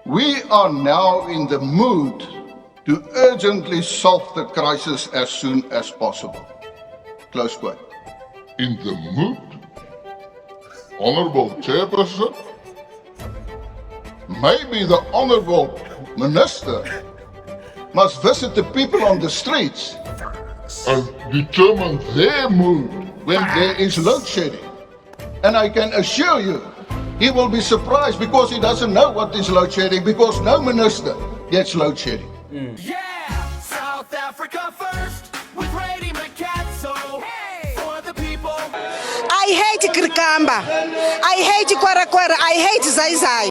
We are now in the mood to urgently solve the crisis as soon as possible. Close quote. In the mood, Honorable Chairperson, maybe the Honorable Minister Must visit the people on the streets and determine their mood. when there is load shedding. And I can assure you, he will be surprised because he doesn't know what is load shedding, because no minister gets load shedding. Yeah, South Africa first with Brady McCatso for the people. I hate Krikamba. I hate Kwara. I hate Zai Zai.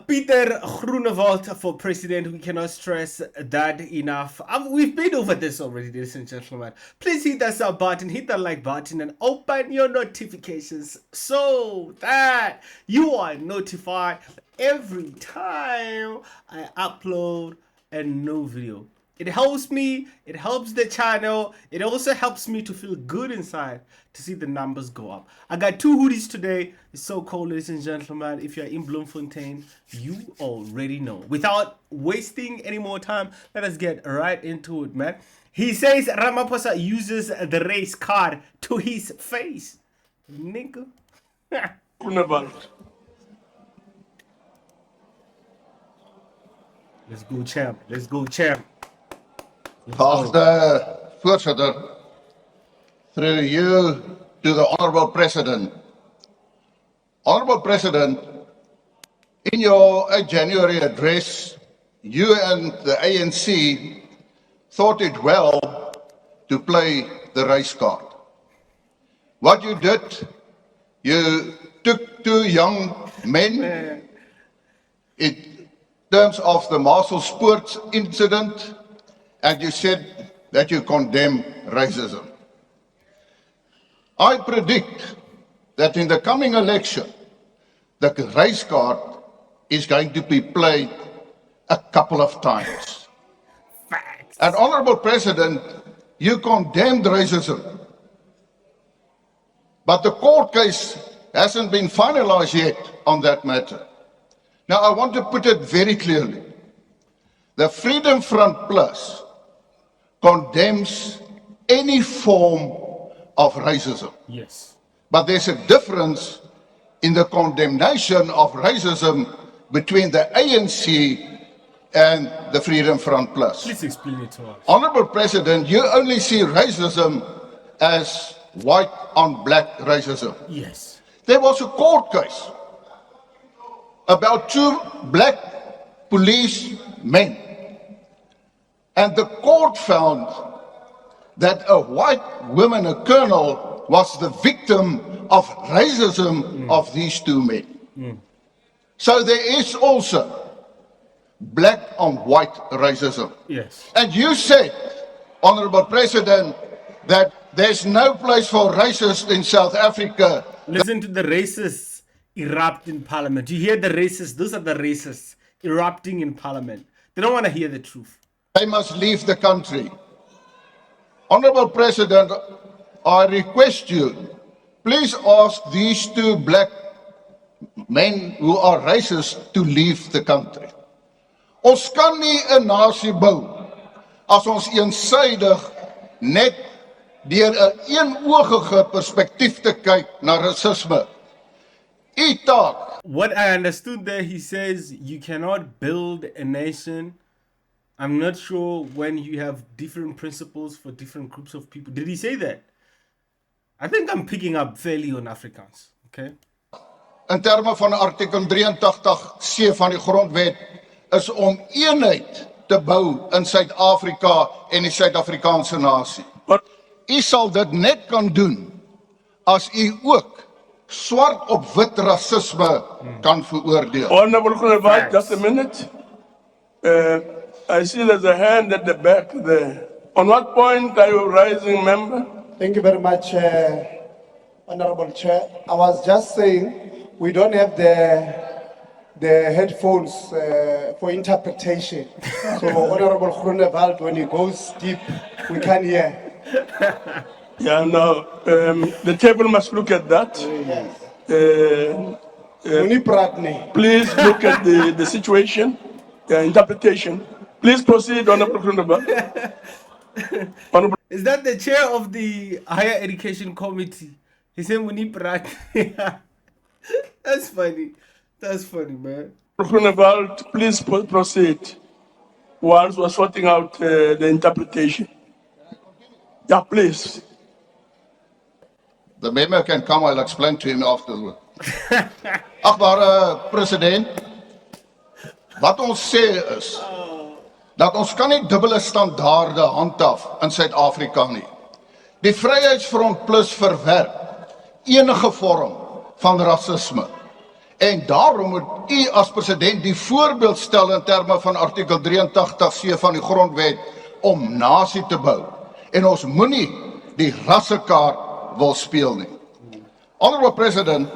Peter Groenewald for president. We cannot stress that enough. We've been over this already, ladies and gentlemen. Please hit that sub button, hit that like button, and open your notifications so that you are notified every time I upload a new video. It helps me, it helps the channel, it also helps me to feel good inside to see the numbers go up. I got 2 hoodies today. It's so cold, ladies and gentlemen. If you're in Bloemfontein, you already know. Without wasting any more time, let us get right into it, man. He says Ramaphosa uses the race card to his face. Nigga. Groenewald. Let's go, champ. Let's go, champ. Geachte voorzitter, through you to the Honorable President. Honorable President, in your January address, you and the ANC thought it well to play the race card. What you did, you took 2 young men in terms of the Marcel Sports incident, and you said that you condemn racism. I predict that in the coming election, the race card is going to be played a couple of times. Facts. And Honorable President, you condemned racism, but the court case hasn't been finalized yet on that matter. Now, I want to put it very clearly. The Freedom Front Plus condemns any form of racism. Yes. But there's a difference in the condemnation of racism between the ANC and the Freedom Front Plus. Please explain it to us. Honorable President, you only see racism as white on black racism. Yes. There was a court case about 2 black policemen. And the court found that a white woman, a colonel, was the victim of racism of these 2 men. So there is also black on white racism. Yes. And you said, Honorable President, that there's no place for racists in South Africa. Listen to the racists erupt in parliament. You hear the racists, those are the racists erupting in parliament. They don't want to hear the truth. They must leave the country. Honorable President, I request you, please ask these 2 black men who are racist to leave the country. Ons kan nie 'n nasie bou as ons eensaidig net deur 'n eenoogige perspektief te kyk na rasisme. U taak What I understood there, he says you cannot build a nation. I'm not sure when you have different principles for different groups of people. Did he say that? I think I'm picking up fairly on Afrikaans. Okay. in terme van artikel 83C van die grondwet is om eenheid te bou in Suid-Afrika en die Suid-Afrikaanse nasie. But U sal dit net kan doen as u ook swart op wit rasisme kan veroordeel. Honorable Groenewald, just a minute. I see there's a hand at the back there. On what point are you rising, member? Thank you very much, Honorable Chair. I was just saying we don't have the headphones for interpretation. So Honorable Groenewald, when he goes deep, we can hear. Yeah, no. The table must look at that. Muni Pratney. Please look at the situation, the interpretation. Please proceed, Honorable Krundaba. Honorable Is that the chair of the Higher Education Committee? He said Muni Prat. That's funny. That's funny, man. Krundaba, please proceed whilst we're sorting out the interpretation. Yeah, please. The member can come, I'll explain to him afterward. Achtbare president, wat ons sê is, dat ons kan nie dubbele standaarde handhaaf in Suid-Afrika nie. Die Vryheidsfront Plus verwerp enige vorm van rasisme. En daarom moet u as president die voorbeeld stel in terme van artikel 83C van die grondwet om nasie te bou. En ons moenie die rassekaart wil speel nie. Honorable President,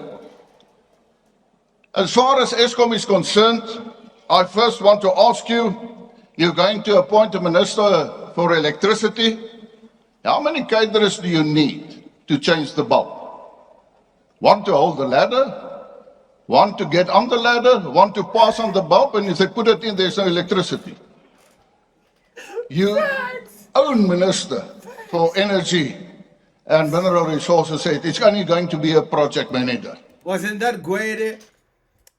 as far as Eskom is concerned, I first want to ask you, you're going to appoint a minister for electricity. How many caterers do you need to change the bulb? One to hold the ladder, one to get on the ladder, one to pass on the bulb, and if they put it in, there's no electricity. You own minister for energy and mineral resources said it's only going to be a project manager. Wasn't that great?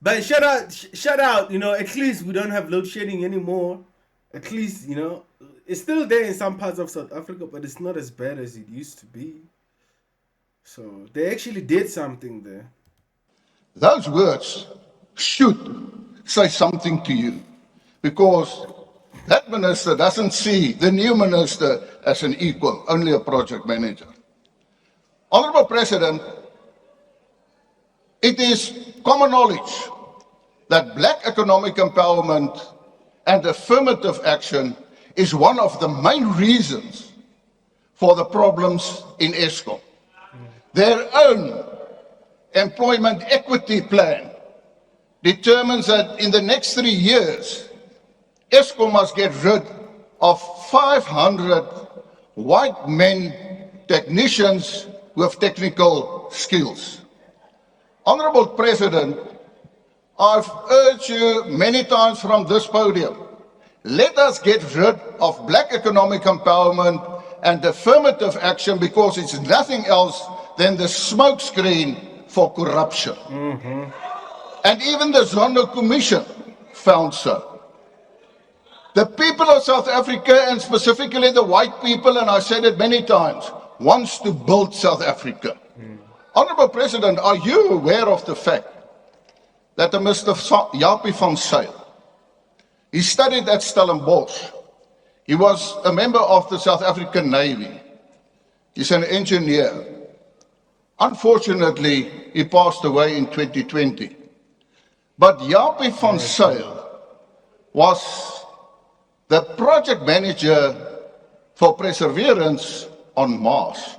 But shout out, you know, at least we don't have load shedding anymore. At least, you know, it's still there in some parts of South Africa, but it's not as bad as it used to be. So they actually did something there. Those words should say something to you because that minister doesn't see the new minister as an equal, only a project manager. Honorable President, it is common knowledge that black economic empowerment and affirmative action is one of the main reasons for the problems in Eskom. Their own employment equity plan determines that in the next 3 years, Eskom must get rid of 500 white men technicians with technical skills. Honorable President, I've urged you many times from this podium, let us get rid of black economic empowerment and affirmative action because it's nothing else than the smokescreen for corruption. And even the Zondo Commission found so. The people of South Africa, and specifically the white people, and I said it many times, wants to build South Africa. Honorable President, are you aware of the fact that Mr. Japie van Zyl, he studied at Stellenbosch. He was a member of the South African Navy. He's an engineer. Unfortunately, he passed away in 2020. But Japie van Zyl was the project manager for Perseverance on Mars.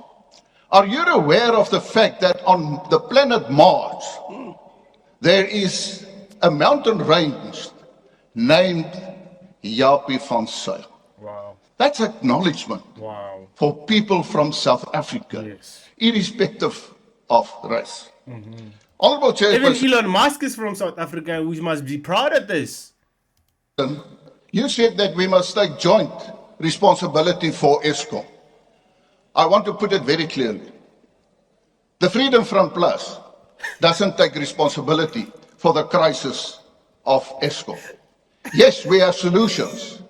Are you aware of the fact that on the planet Mars, there is a mountain range named Japie van Zyl? Wow. That's acknowledgement Wow. for people from South Africa, Yes. irrespective of race. Honorable Even Chairperson, Elon Musk is from South Africa, and we must be proud of this. you said that we must take joint responsibility for Eskom. I want to put it very clearly. The Freedom Front Plus doesn't take responsibility for the crisis of Eskom. Yes, we have solutions.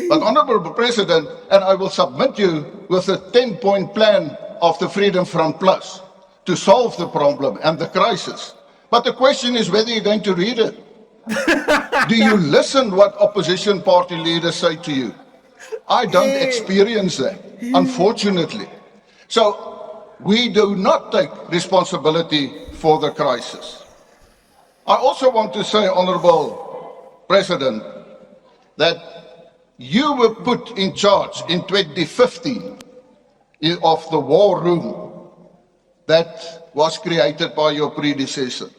But Honorable President, and I will submit you with a 10-point plan of the Freedom Front Plus to solve the problem and the crisis. But the question is whether you're going to read it. Do you listen what opposition party leaders say to you? I don't experience that, unfortunately. So we do not take responsibility for the crisis. I also want to say, Honorable President, that you were put in charge in 2015 of the war room that was created by your predecessor.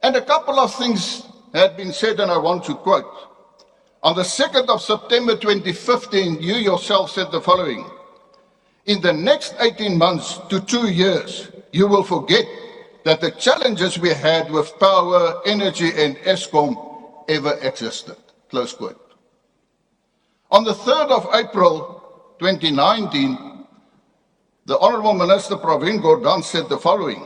And a couple of things had been said, and I want to quote. On the 2nd of September 2015, you yourself said the following: in the next 18 months to 2 years, you will forget that the challenges we had with power, energy, and ESCOM ever existed. Close quote. On the 3rd of April 2019, the Honourable Minister Pravin Gordhan said the following.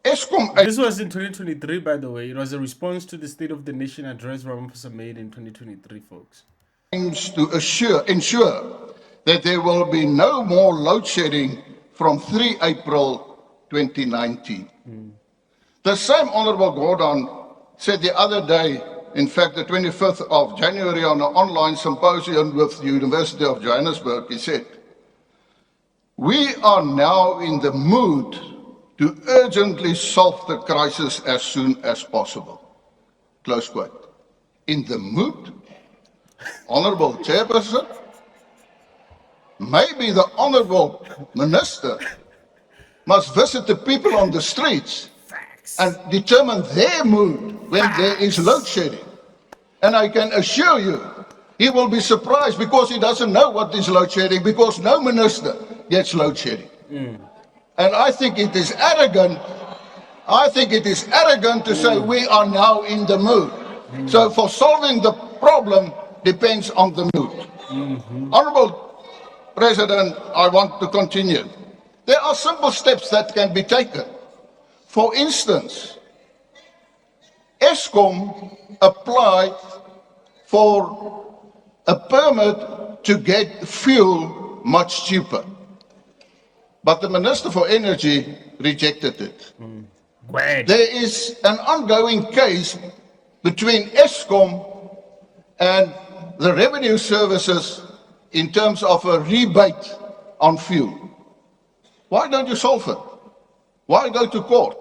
ESCOM This was in 2023, by the way. It was a response to the State of the Nation address Ramaphosa made in 2023, folks. aims to ensure that there will be no more load shedding from 3 April 2019. The same Honourable Gordhan said the other day, in fact, the 25th of January, on an online symposium with the University of Johannesburg, he said, "We are now in the mood to urgently solve the crisis as soon as possible." Close quote. In the mood? Honourable Chairperson, maybe the Honourable Minister must visit the people on the streets and determine their mood when there is load shedding. And I can assure you, he will be surprised because he doesn't know what is load shedding, because no minister gets load shedding. And I think it is arrogant. I think it is arrogant to say we are now in the mood. So for solving the problem depends on the mood. Honourable President, I want to continue. There are simple steps that can be taken. For instance, ESCOM applied for a permit to get fuel much cheaper, but the Minister for Energy rejected it. There is an ongoing case between ESCOM and the revenue services in terms of a rebate on fuel. Why don't you solve it? Why go to court?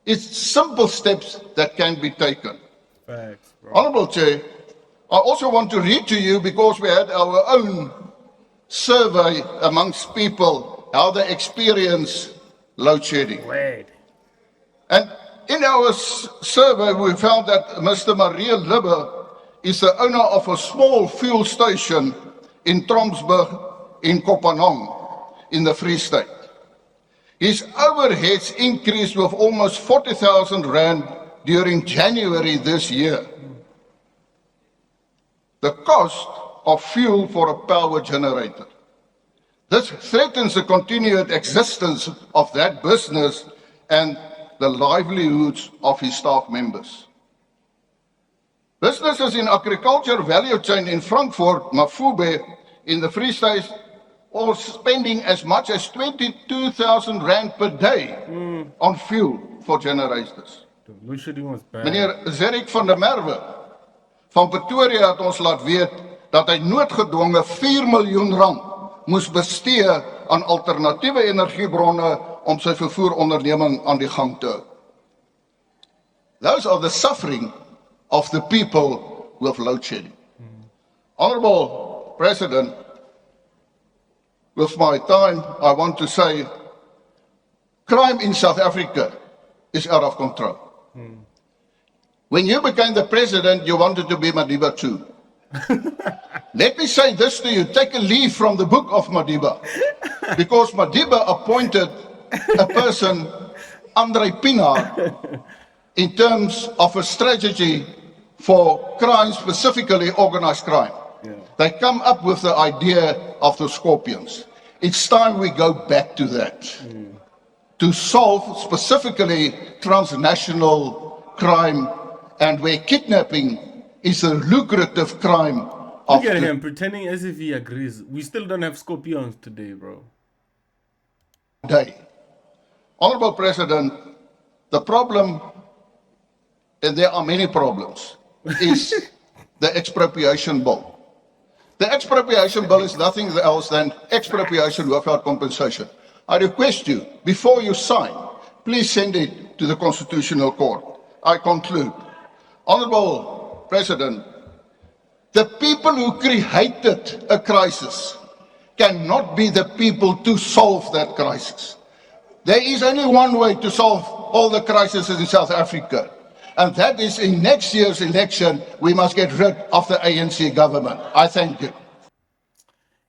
It's simple steps that can be taken. Facts, bro. Honourable Chair, I also want to read to you, because we had our own survey amongst people, how they experience load shedding. Wait. And in our survey, we found that Mr. Maria Libbe is the owner of a small fuel station in Tromsburg in Kopanong in the Free State. His overheads increased with almost 40,000 rand during January this year. The cost of fuel for a power generator. This threatens the continued existence of that business and the livelihoods of his staff members. Businesses in agriculture value chain in Frankfurt, Mafube, in the Free State, are spending as much as 22,000 rand per day on fuel for generators. The load shedding was bad. Meneer Zerik van der Merwe van Pretoria het ons laat weet dat hy noodgedwonge 4 miljoen rand moes bestee aan alternatiewe energiebronne om sy vervoeronderneming aan die gang te hou. Those are the suffering of the people with load shedding. Honourable President, with my time, I want to say crime in South Africa is out of control. When you became the president, you wanted to be Madiba too. Let me say this to you, take a leaf from the book of Madiba, because Madiba appointed a person, Andre Pinaar, in terms of a strategy for crime, specifically organized crime. They come up with the idea of the scorpions. It's time we go back to that, to solve specifically transnational crime, and where kidnapping is a lucrative crime of Look at the him pretending as if he agrees. We still don't have scorpions today, bro. day. Honourable President, the problem, and there are many problems, is the expropriation bill. The expropriation bill is nothing else than expropriation without compensation. I request you, before you sign, please send it to the Constitutional Court. I conclude. Honourable President, the people who created a crisis cannot be the people to solve that crisis. There is only one way to solve all the crises in South Africa, and that is in next year's election, we must get rid of the ANC government. I thank you.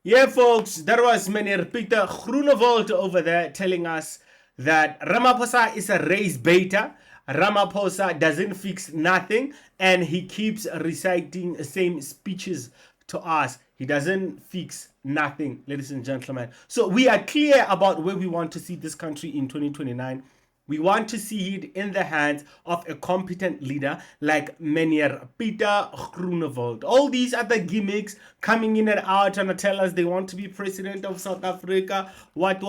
Yeah, folks, that was Meneer Pieter Groenewald over there telling us that Ramaphosa is a race baiter. Ramaphosa doesn't fix nothing, and he keeps reciting the same speeches to us. He doesn't fix nothing, ladies and gentlemen. So we are clear about where we want to see this country in 2029. We want to see it in the hands of a competent leader like Meneer Peter Groenewald. All these other gimmicks coming in and out trying to tell us they want to be president of South Africa, what.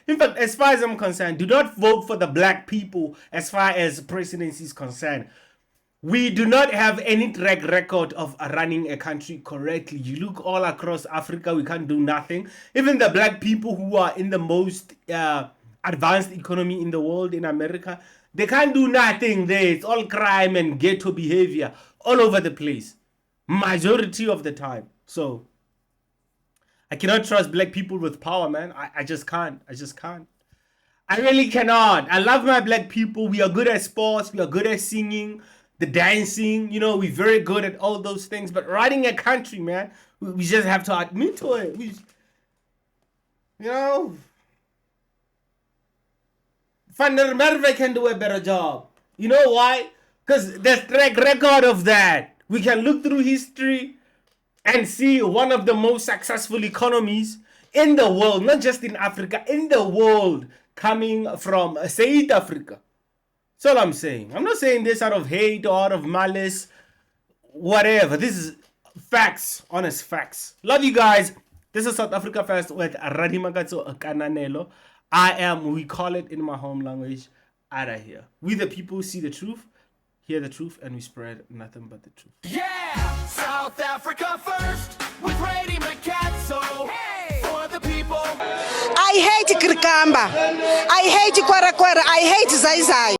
In fact, as far as I'm concerned, do not vote for the black people as far as presidency is concerned. We do not have any track record of running a country correctly. You look all across Africa, we can't do nothing. Even the black people who are in the most advanced economy in the world, in America, they can't do nothing there. It's all crime and ghetto behavior all over the place, majority of the time. So I cannot trust black people with power, man. I just can't. I really cannot. I love my black people. We are good at sports. We are good at singing, the dancing. You know, we're very good at all those things. But running a country, man, we just have to admit to it. Van der Merwe can do a better job. You know why? Because there's track record of that. We can look through history and see one of the most successful economies in the world, not just in Africa, in the world, coming from South Africa. That's all I'm saying. I'm not saying this out of hate or out of malice, whatever. This is facts, honest facts. Love you guys. This is South Africa First with Radimakatso Kananelo. We call it in my home language, Ada here. We the people see the truth, hear the truth, and we spread nothing but the truth. Yeah, South Africa first with Rady Makatso. For the people. I hate Krikamba. I hate Kwara Kwara. I hate Zai Zai.